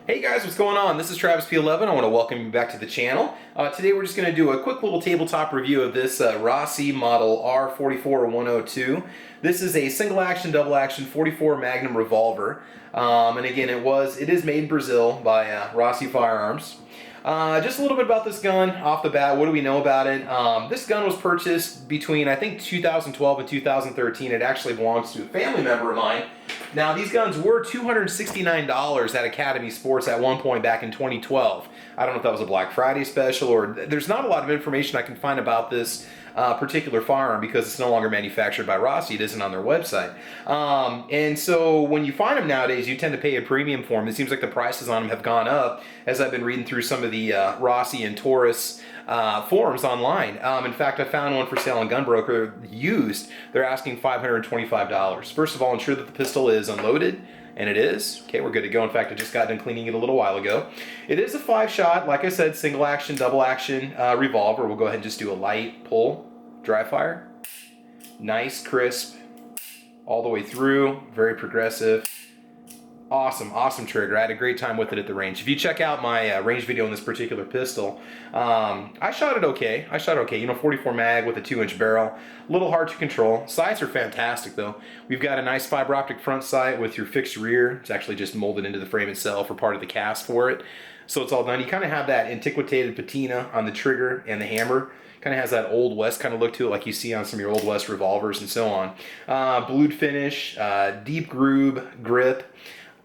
Hey guys, what's going on? This is Travis P11. I want to welcome you back to the channel. Today we're just going to do a quick little tabletop review of this Rossi model R44102. This is a single action, double action 44 Magnum Revolver. And again, it is made in Brazil by Rossi Firearms. Just a little bit about this gun off the bat. What do we know about it? This gun was purchased between, I think, 2012 and 2013. It actually belongs to a family member of mine. Now, these guns were $269 at Academy Sports at one point back in 2012. I don't know if that was a Black Friday special, or there's not a lot of information I can find about this particular firearm because it's no longer manufactured by Rossi. It isn't on their website. And so when you find them nowadays, you tend to pay a premium for them. It seems like the prices on them have gone up as I've been reading through some of the Rossi and Taurus forums online. In fact, I found one for sale on Gunbroker used. They're asking $525. First of all, ensure that the pistol is unloaded, and it is. Okay, we're good to go. In fact, I just got done cleaning it a little while ago. It is a 5-shot, like I said, single action, double action revolver. We'll go ahead and just do a light pull, dry fire. Nice, crisp, all the way through, very progressive. Awesome trigger. I had a great time with it at the range. If you check out my range video on this particular pistol, I shot it okay. You know, 44 mag with a 2-inch barrel. A little hard to control. Sights are fantastic though. We've got a nice fiber optic front sight with your fixed rear. It's actually just molded into the frame itself or part of the cast for it. So it's all done. You kind of have that antiquated patina on the trigger and the hammer. Kind of has that Old West kind of look to it like you see on some of your Old West revolvers and so on. Blued finish, deep groove, grip.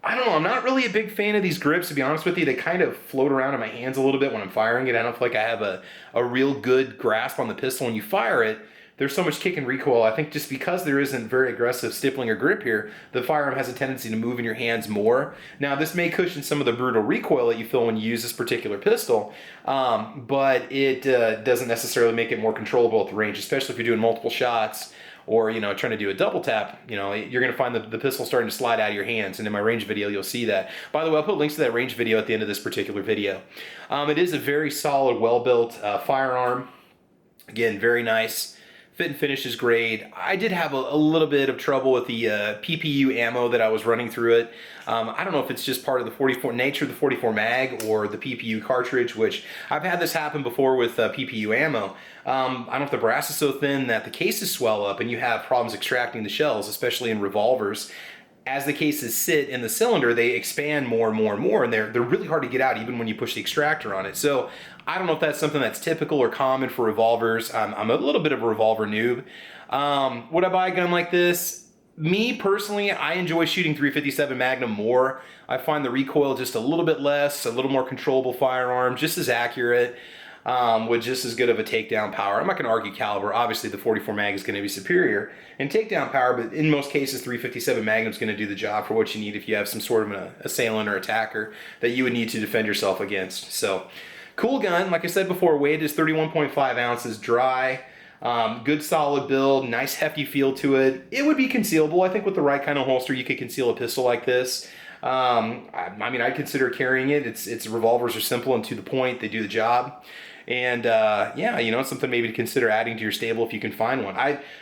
I don't know, I'm not really a big fan of these grips, to be honest with you. They kind of float around in my hands a little bit when I'm firing it. I don't feel like I have a real good grasp on the pistol. When you fire it, there's so much kick and recoil. I think just because there isn't very aggressive stippling or grip here, the firearm has a tendency to move in your hands more. Now, this may cushion some of the brutal recoil that you feel when you use this particular pistol, but it doesn't necessarily make it more controllable at the range, especially if you're doing multiple shots, or, you know, trying to do a double tap. You know, you're going to find the pistol starting to slide out of your hands. And in my range video, you'll see that. By the way, I'll put links to that range video at the end of this particular video. It is a very solid, well-built firearm. Again, very nice. Fit and finish is great. I did have a little bit of trouble with the PPU ammo that I was running through it. I don't know if it's just part of the nature of the 44 mag or the PPU cartridge, which I've had this happen before with PPU ammo. I don't know if the brass is so thin that the cases swell up and you have problems extracting the shells, especially in revolvers. As the cases sit in the cylinder, they expand more and more, and they're really hard to get out even when you push the extractor on it. So I don't know if that's something that's typical or common for revolvers. I'm a little bit of a revolver noob. Would I buy a gun like this? Me personally, I enjoy shooting 357 Magnum more. I find the recoil just a little bit less, a little more controllable firearm, just as accurate. With just as good of a takedown power. I'm not going to argue caliber. Obviously, the 44 mag is going to be superior in takedown power, but in most cases, 357 Magnum is going to do the job for what you need if you have some sort of an assailant or attacker that you would need to defend yourself against. So, cool gun. Like I said before, weight is 31.5 ounces, dry. Good solid build, nice hefty feel to it. It would be concealable. I think with the right kind of holster, you could conceal a pistol like this. I mean, I'd consider carrying it. Its revolvers are simple and to the point. They do the job. And yeah, you know, it's something maybe to consider adding to your stable if you can find one.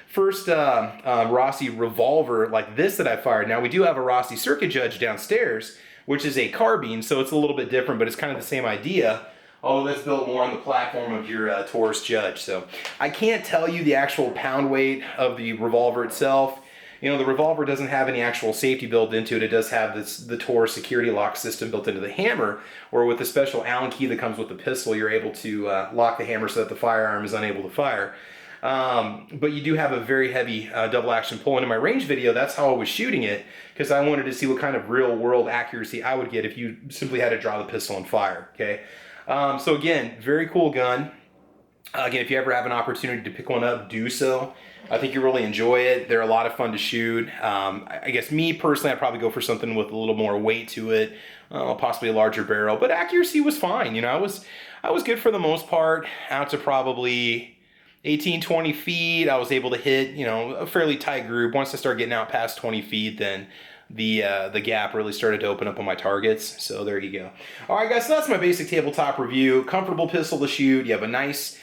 First Rossi revolver like this that I fired. Now, we do have a Rossi Circuit Judge downstairs, which is a carbine, so it's a little bit different, but it's kind of the same idea. Oh, that's built more on the platform of your Taurus Judge. So I can't tell you the actual pound weight of the revolver itself. You know, the revolver doesn't have any actual safety built into it. It does have the Taurus security lock system built into the hammer, or with the special Allen key that comes with the pistol, you're able to lock the hammer so that the firearm is unable to fire. But you do have a very heavy double action pull. And in my range video, that's how I was shooting it, because I wanted to see what kind of real world accuracy I would get if you simply had to draw the pistol and fire, okay? So again, very cool gun. Again, if you ever have an opportunity to pick one up, do so. I think you really enjoy it. They're a lot of fun to shoot. I guess me personally, I'd probably go for something with a little more weight to it, possibly a larger barrel. But accuracy was fine. You know, I was good for the most part. Out to probably 18, 20 feet. I was able to hit, you know, a fairly tight group. Once I started getting out past 20 feet, then the gap really started to open up on my targets. So there you go. All right, guys. So that's my basic tabletop review. Comfortable pistol to shoot. You have a nice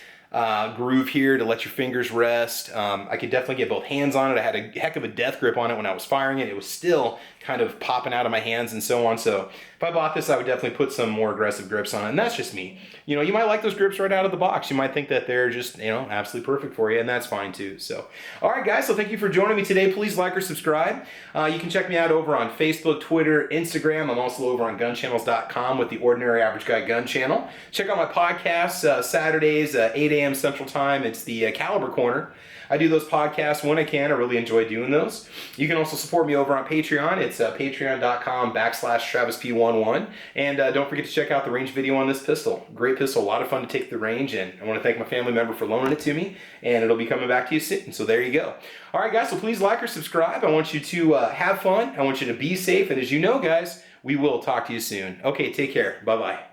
groove here to let your fingers rest. I could definitely get both hands on it. I had a heck of a death grip on it when I was firing it. It was still kind of popping out of my hands and so on. So if I bought this, I would definitely put some more aggressive grips on it, and that's just me. You know, you might like those grips right out of the box. You might think that they're just, you know, absolutely perfect for you, and that's fine too. So, all right, guys, so thank you for joining me today. Please like or subscribe. You can check me out over on Facebook, Twitter, Instagram. I'm also over on gunchannels.com with the Ordinary Average Guy Gun Channel. Check out my podcast Saturdays, 8 a.m. Central Time. It's the Caliber Corner. I do those podcasts when I can. I really enjoy doing those. You can also support me over on Patreon. It's patreon.com/TravisP11. And don't forget to check out the range video on this pistol. Great pistol, a lot of fun to take to the range, and I want to thank my family member for loaning it to me, and it'll be coming back to you soon. So there you go. All right, guys, so please like or subscribe. I want you to have fun. I want you to be safe, and as you know, guys, we will talk to you soon. Okay, take care. Bye-bye.